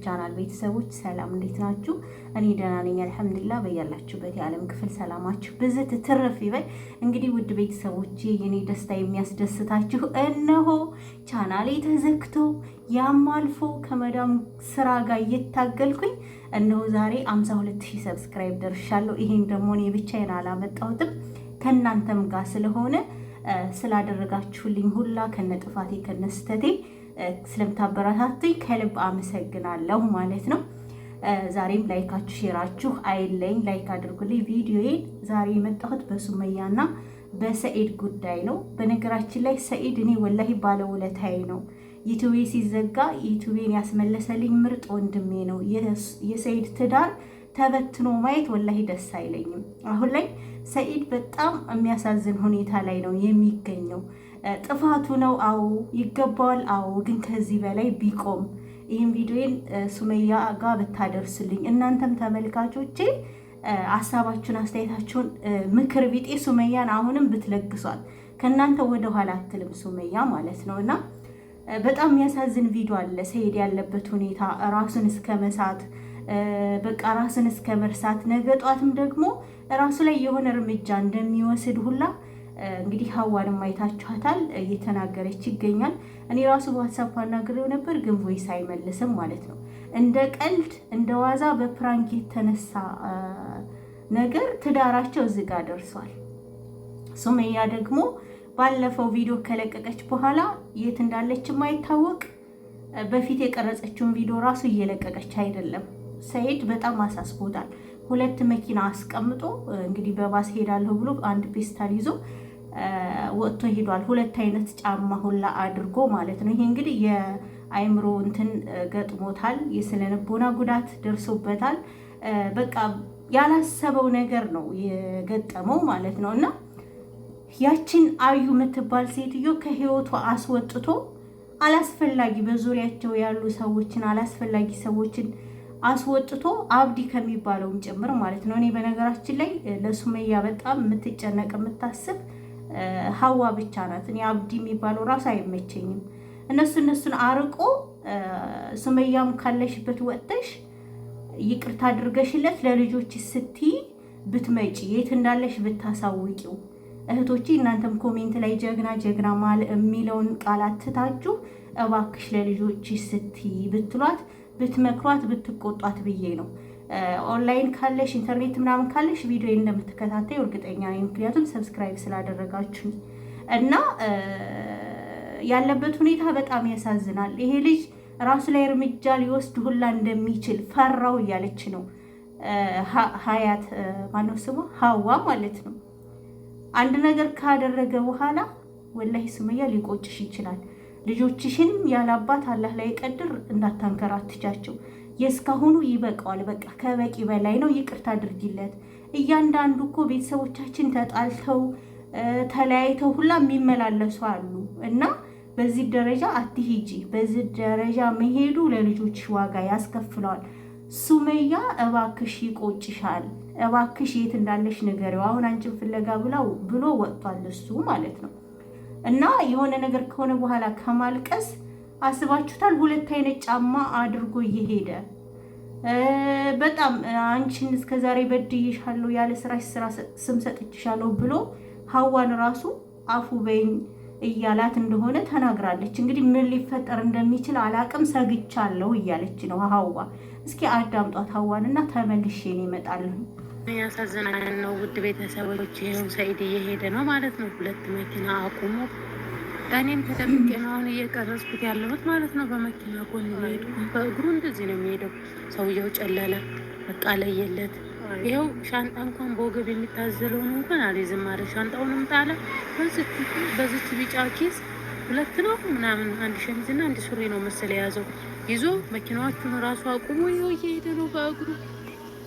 ቻናል ቤተሰቦች ሰላም እንዴት ናችሁ? እኔ ደህና ነኝ አልሐምዱሊላህ። በያላችሁበት የዓለም ክፍል ሰላማችሁ ብዝት ትርፍ ይበል። እንግዲህ ውድ ቤተሰቦች የኔ ደስታ የሚያስደስታችሁ እነሆ ቻናሌ ተዘግቶ ያም አልፎ ከመዳም ስራ ጋር እየታገልኩኝ እነሆ ዛሬ 52000 ሰብስክራይብ ደርሻለሁ። ይሄን ደግሞ እኔ ብቻዬን አላመጣሁትም ከእናንተም ጋር ስለሆነ ስላደረጋችሁልኝ ሁላ ከነጥፋቴ ከነስተቴ ስለምታበረታቱኝ ከልብ አመሰግናለሁ ማለት ነው። ዛሬም ላይካችሁ ሼራችሁ አይለኝ፣ ላይክ አድርጉልኝ ቪዲዮዬን። ዛሬ የመጣሁት በሱመያና በሰኢድ ጉዳይ ነው። በነገራችን ላይ ሰኢድ እኔ ወላሂ ባለውለታዬ ነው። ዩቲዩብ ሲዘጋ ዩቲዩብን ያስመለሰልኝ ምርጥ ወንድሜ ነው። የሰኢድ ትዳር ተበትኖ ማየት ወላሂ ደስ አይለኝም። አሁን ላይ ሰኢድ በጣም የሚያሳዝን ሁኔታ ላይ ነው የሚገኘው። ጥፋቱ ነው፣ አዎ ይገባዋል፣ አዎ ግን ከዚህ በላይ ቢቆም ይህን ቪዲዮን ሱመያ ጋር ብታደርስልኝ፣ እናንተም ተመልካቾቼ ሀሳባችሁን አስተያየታችሁን ምክር ቢጤ ሱመያን አሁንም ብትለግሷል። ከእናንተ ወደ ኋላ አትልም ሱመያ ማለት ነው። እና በጣም የሚያሳዝን ቪዲዮ አለ። ሰኢድ ያለበት ሁኔታ ራሱን እስከ መሳት በቃ ራስን እስከ መርሳት፣ ነገ ጧትም ደግሞ ራሱ ላይ የሆነ እርምጃ እንደሚወስድ ሁላ እንግዲህ ሀዋንም አይታችኋታል፣ እየተናገረች ይገኛል። እኔ ራሱ በዋትሳፕ አናግሬው ነበር፣ ግን ቮይስ አይመልስም ማለት ነው። እንደ ቀልድ እንደ ዋዛ በፕራንክ የተነሳ ነገር ትዳራቸው እዚህ ጋር ደርሷል። ሱመያ ደግሞ ባለፈው ቪዲዮ ከለቀቀች በኋላ የት እንዳለች የማይታወቅ በፊት የቀረጸችውን ቪዲዮ ራሱ እየለቀቀች አይደለም። ሰኢድ በጣም አሳስቦታል። 2 መኪና አስቀምጦ እንግዲህ በባስ ሄዳለሁ ብሎ አንድ ፔስታል ይዞ ወጥቶ ሄዷል። 2 አይነት ጫማ ሁላ አድርጎ ማለት ነው። ይሄ እንግዲህ የአይምሮ እንትን ገጥሞታል። የስነልቦና ጉዳት ደርሶበታል። በቃ ያላሰበው ነገር ነው የገጠመው ማለት ነው። እና ያችን አዩ የምትባል ሴትዮ ከህይወቱ አስወጥቶ አላስፈላጊ በዙሪያቸው ያሉ ሰዎችን አላስፈላጊ ሰዎችን አስወጥቶ አብዲ ከሚባለውም ጭምር ማለት ነው። እኔ በነገራችን ላይ ለሱመያ በጣም የምትጨነቅ የምታስብ ሀዋ ብቻ ናት። እኔ አብዲ የሚባለው ራሱ አይመቸኝም። እነሱን አርቆ ሱመያም ካለሽበት ወጥተሽ ይቅርታ አድርገሽለት ለልጆች ስትይ ብትመጪ የት እንዳለሽ ብታሳውቂው። እህቶቼ እናንተም ኮሜንት ላይ ጀግና ጀግና የሚለውን ቃላት ትታችሁ እባክሽ ለልጆች ስትይ ብትሏት ብትመክሯት ብትቆጧት ብዬ ነው። ኦንላይን ካለሽ ኢንተርኔት ምናምን ካለሽ ቪዲዮ እንደምትከታተዩ እርግጠኛ ነኝ። ምክንያቱም ሰብስክራይብ ስላደረጋችሁ እና ያለበት ሁኔታ በጣም ያሳዝናል። ይሄ ልጅ ራሱ ላይ እርምጃ ሊወስድ ሁላ እንደሚችል ፈራው እያለች ነው ሀያት ማነው ስሟ ሀዋ ማለት ነው። አንድ ነገር ካደረገ በኋላ ወላሂ ሱመያ ሊቆጭሽ ይችላል። ልጆችሽንም ያላባት አላህ ላይ ቀድር እንዳታንከራትቻቸው። የእስካሁኑ ይበቃዋል። በቃ ከበቂ በላይ ነው። ይቅርታ አድርጊለት። እያንዳንዱ እኮ ቤተሰቦቻችን ተጣልተው ተለያይተው ሁላ የሚመላለሱ አሉ እና በዚህ ደረጃ አትሂጂ። በዚህ ደረጃ መሄዱ ለልጆችሽ ዋጋ ያስከፍለዋል። ሱመያ እባክሽ ይቆጭሻል። እባክሽ የት እንዳለሽ ንገሪው። አሁን አንቺን ፍለጋ ብሎ ወጥቷል እሱ ማለት ነው። እና የሆነ ነገር ከሆነ በኋላ ከማልቀስ አስባችሁታል። 2 አይነት ጫማ አድርጎ እየሄደ በጣም አንቺን እስከዛሬ በድዬሻለሁ፣ ያለ ስራሽ ስራ ስም ሰጥቼሻለሁ ብሎ ሀዋን ራሱ አፉ በይኝ እያላት እንደሆነ ተናግራለች። እንግዲህ ምን ሊፈጠር እንደሚችል አላቅም፣ ሰግቻለሁ እያለች ነው ሀዋ። እስኪ አዳምጧት ሀዋን እና ተመልሼ ነው እመጣለሁ። ያሳዝናል ነው ውድ ቤተሰቦች። ይኸው ሰኢድ እየሄደ ነው ማለት ነው። 2 መኪና አቁሞ እኔም ተጠብቄ ነው አሁን እየቀረጽኩት ያለሁት ማለት ነው። በመኪና ጎን ሄዱ። በእግሩ እንደዚህ ነው የሚሄደው። ሰውየው ጨለለ፣ በቃ ለየለት። ይኸው ሻንጣ እንኳን በወገብ የሚታዘለውን እንኳን አልይዝም አለ። ሻንጣውንም ጣለ። በዚች ቢጫ ኪስ 2 ነው ምናምን 1 ሸሚዝና 1 ሱሪ ነው መሰለ የያዘው። ይዞ መኪናዎቹን ራሱ አቁሞ ይኸው እየሄደ ነው በእግሩ።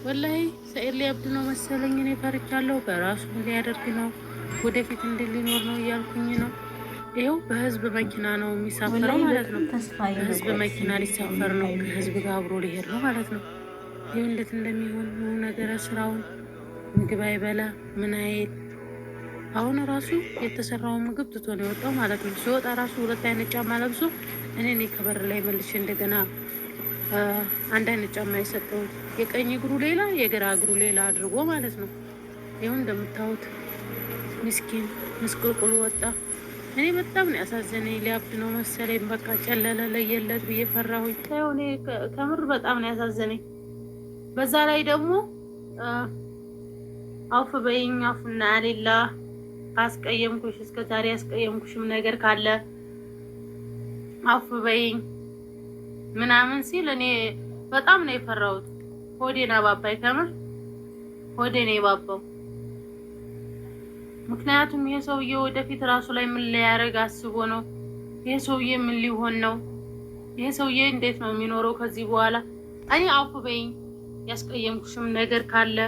ወላሂ ሰኢድ ሊያብድ ነው መሰለኝ። እኔ ፈርቻለሁ። በራሱ ሊያደርግ ነው፣ ወደፊት እንድሊኖር ነው እያልኩኝ ነው። ይኸው በህዝብ መኪና ነው የሚሳፈረው ማለት ነው። በህዝብ መኪና ሊሳፈር ነው፣ ከህዝብ ጋር አብሮ ሊሄድ ነው ማለት ነው። ይህ እንዴት እንደሚሆን ነገረ ስራውን ምግብ አይበላ ምን አይል። አሁን ራሱ የተሰራውን ምግብ ትቶ ነው የወጣው ማለት ነው። ሲወጣ ራሱ 2 አይነት ጫማ ለብሶ እኔ ከበር ላይ መልሼ እንደገና አንድ አይነት ጫማ የሰጠሁት የቀኝ እግሩ ሌላ የግራ እግሩ ሌላ አድርጎ ማለት ነው። ይሁን እንደምታዩት ምስኪን ምስቅልቁል ወጣ። እኔ በጣም ነው ያሳዘነኝ። ሊያብድ ነው መሰለኝ። በቃ ጨለለ ለየለት ብዬ ፈራሁኝ። እኔ ከምር በጣም ነው ያሳዘነኝ። በዛ ላይ ደግሞ አውፍ በይኝ አፉና አሌላ ካስቀየምኩሽ እስከ ዛሬ ያስቀየምኩሽም ነገር ካለ አውፍ በይኝ ምናምን ሲል እኔ በጣም ነው የፈራሁት። ሆዴን አባባይ። ከምር ሆዴን የባባው። ምክንያቱም ይሄ ሰውዬ ወደፊት ራሱ ላይ ምን ሊያደርግ አስቦ ነው? ይሄ ሰውዬ ምን ሊሆን ነው? ይሄ ሰውዬ እንዴት ነው የሚኖረው ከዚህ በኋላ? እኔ አውፍ በይኝ ያስቀየምኩሽም ነገር ካለ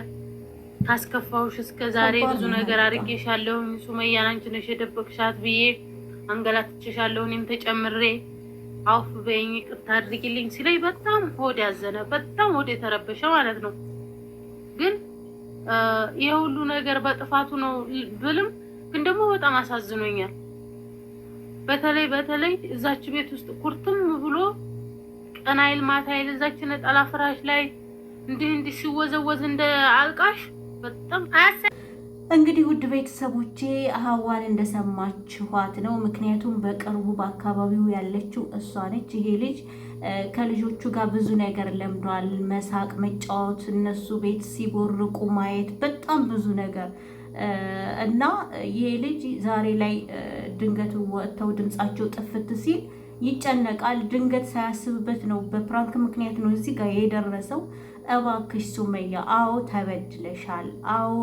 ካስከፋውሽ እስከ ዛሬ ብዙ ነገር አድርጌሻለሁ። ሱመያን አንቺ ነሽ የደበቅሻት ብዬ አንገላትቼሻለሁ እኔም ተጨምሬ አውፍ በይኝ ይቅርታ አድርጊልኝ ሲለኝ በጣም ሆድ ያዘነ፣ በጣም ሆድ የተረበሸ ማለት ነው። ግን ይሄ ሁሉ ነገር በጥፋቱ ነው ብልም ግን ደግሞ በጣም አሳዝኖኛል። በተለይ እዛች ቤት ውስጥ ኩርትም ብሎ ቀን አይል ማታ አይል እዛች ነጠላ ፍራሽ ላይ እንዲህ ሲወዘወዝ እንደ አልቃሽ በጣም እንግዲህ ውድ ቤተሰቦቼ ሀዋን እንደሰማችኋት ነው። ምክንያቱም በቅርቡ በአካባቢው ያለችው እሷ ነች። ይሄ ልጅ ከልጆቹ ጋር ብዙ ነገር ለምዷል። መሳቅ፣ መጫወት፣ እነሱ ቤት ሲቦርቁ ማየት፣ በጣም ብዙ ነገር እና ይሄ ልጅ ዛሬ ላይ ድንገት ወጥተው ድምጻቸው ጥፍት ሲል ይጨነቃል። ድንገት ሳያስብበት ነው፣ በፕራንክ ምክንያት ነው እዚህ ጋር የደረሰው። እባክሽ ሱመያ፣ አዎ ተበድለሻል፣ አዎ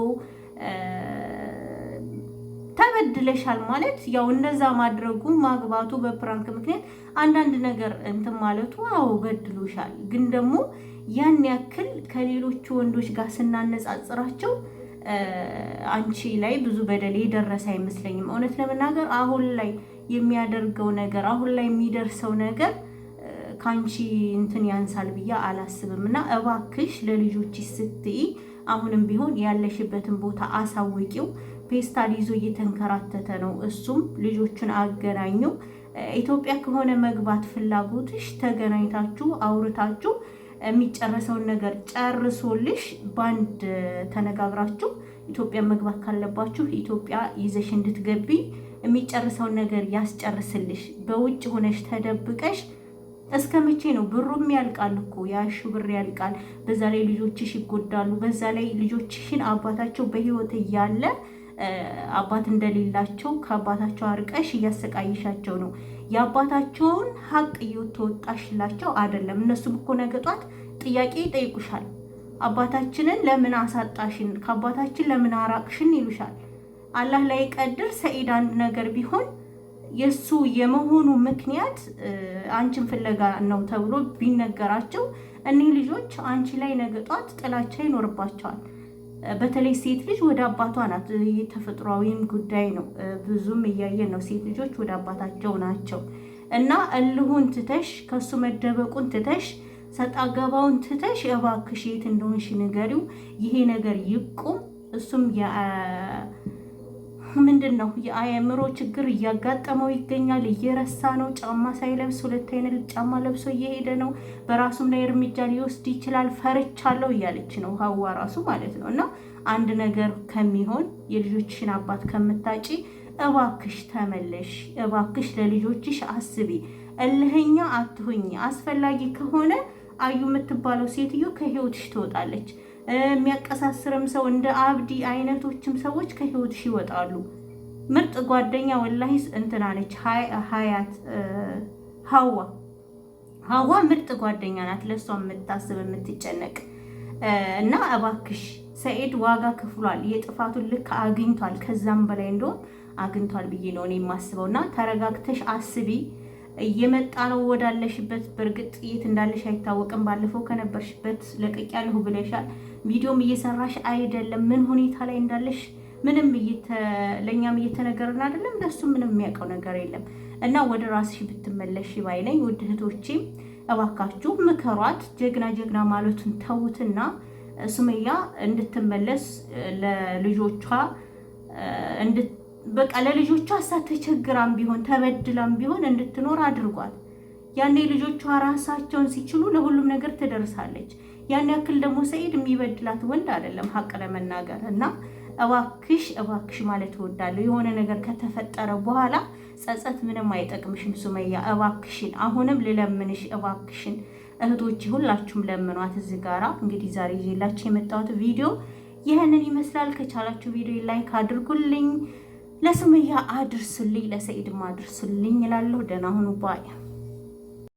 ተበድለሻል ማለት ያው እነዛ ማድረጉ ማግባቱ በፕራንክ ምክንያት አንዳንድ ነገር እንትን ማለቱ አዎ በድሎሻል። ግን ደግሞ ያን ያክል ከሌሎቹ ወንዶች ጋር ስናነጻጽራቸው አንቺ ላይ ብዙ በደል የደረሰ አይመስለኝም። እውነት ለመናገር አሁን ላይ የሚያደርገው ነገር አሁን ላይ የሚደርሰው ነገር ካንቺ እንትን ያንሳል ብዬ አላስብም። እና እባክሽ ለልጆች ስትይ አሁንም ቢሆን ያለሽበትን ቦታ አሳውቂው። ፔስታል ይዞ እየተንከራተተ ነው። እሱም ልጆቹን አገናኙ። ኢትዮጵያ ከሆነ መግባት ፍላጎትሽ ተገናኝታችሁ አውርታችሁ የሚጨረሰውን ነገር ጨርሶልሽ ባንድ ተነጋግራችሁ ኢትዮጵያ መግባት ካለባችሁ ኢትዮጵያ ይዘሽ እንድትገቢ የሚጨርሰውን ነገር ያስጨርስልሽ። በውጭ ሆነሽ ተደብቀሽ እስከ መቼ ነው? ብሩም ያልቃል እኮ ያሹ ብር ያልቃል። በዛ ላይ ልጆችሽ ይጎዳሉ። በዛ ላይ ልጆችሽን አባታቸው በህይወት እያለ አባት እንደሌላቸው ከአባታቸው አርቀሽ እያሰቃይሻቸው ነው። የአባታቸውን ሀቅ እየተወጣሽላቸው አይደለም። እነሱም እኮ ነገ ጧት ጥያቄ ይጠይቁሻል። አባታችንን ለምን አሳጣሽን፣ ከአባታችን ለምን አራቅሽን ይሉሻል። አላህ ላይ ቀድር ሰኢድ አንድ ነገር ቢሆን የሱ የመሆኑ ምክንያት አንቺን ፍለጋ ነው ተብሎ ቢነገራቸው እኒህ ልጆች አንቺ ላይ ነገ ጧት ጥላቻ ይኖርባቸዋል። በተለይ ሴት ልጅ ወደ አባቷ ናት። ተፈጥሯዊም ጉዳይ ነው። ብዙም እያየን ነው። ሴት ልጆች ወደ አባታቸው ናቸው እና እልሁን ትተሽ ከሱ መደበቁን ትተሽ ሰጣ ገባውን ትተሽ እባክሽ የት እንደሆንሽ ንገሪው። ይሄ ነገር ይቁም። እሱም ምንድን ነው የአእምሮ ችግር እያጋጠመው ይገኛል። እየረሳ ነው። ጫማ ሳይለብስ 2 አይነት ጫማ ለብሶ እየሄደ ነው። በራሱም ላይ እርምጃ ሊወስድ ይችላል። ፈርቻለሁ እያለች ነው ሀዋ ራሱ ማለት ነው። እና አንድ ነገር ከሚሆን የልጆችሽን አባት ከምታጪ እባክሽ ተመለሽ። እባክሽ ለልጆችሽ አስቢ። እልህኛ አትሁኝ። አስፈላጊ ከሆነ አዩ የምትባለው ሴትዮ ከህይወትሽ ትወጣለች። የሚያቀሳስርም ሰው እንደ አብዲ አይነቶችም ሰዎች ከህይወትሽ ይወጣሉ። ምርጥ ጓደኛ ወላሂ እንትና ነች ሀያት ሀዋ ምርጥ ጓደኛ ናት። ለሷ የምታስብ የምትጨነቅ እና እባክሽ ሰኢድ ዋጋ ከፍሏል። የጥፋቱን ልክ አግኝቷል። ከዛም በላይ እንደውም አግኝቷል ብዬ ነው እኔ የማስበው። እና ተረጋግተሽ አስቢ። እየመጣ ነው ወዳለሽበት። በእርግጥ የት እንዳለሽ አይታወቅም። ባለፈው ከነበርሽበት ለቅቄያለሁ ብለሻል። ቪዲዮም እየሰራሽ አይደለም። ምን ሁኔታ ላይ እንዳለሽ ምንም ለእኛም እየተነገርን አይደለም። ለሱ ምንም የሚያውቀው ነገር የለም። እና ወደ ራስሽ ብትመለሽ ባይ ነኝ። ውድ እህቶቼ እባካችሁ ምከሯት። ጀግና ማለቱን ተውትና ሱመያ እንድትመለስ ለልጆቿ በቃ ለልጆቿ ተቸግራም ቢሆን ተበድላም ቢሆን እንድትኖር አድርጓት። ያኔ ልጆቿ ራሳቸውን ሲችሉ ለሁሉም ነገር ትደርሳለች። ያን ያክል ደግሞ ሰኢድ የሚበድላት ወንድ አይደለም ሀቅ ለመናገር እና እባክሽ ማለት እወዳለሁ። የሆነ ነገር ከተፈጠረ በኋላ ጸጸት ምንም አይጠቅምሽም ሱመያ፣ እባክሽን አሁንም ልለምንሽ እባክሽን። እህቶቼ ሁላችሁም ለምኗት። እዚህ ጋራ እንግዲህ ዛሬ ይዤላችሁ የመጣሁት ቪዲዮ ይህንን ይመስላል። ከቻላችሁ ቪዲዮ ላይክ አድርጉልኝ፣ ለሱመያ አድርሱልኝ፣ ለሰኢድም አድርሱልኝ እላለሁ። ደህና ሁኑ ባይ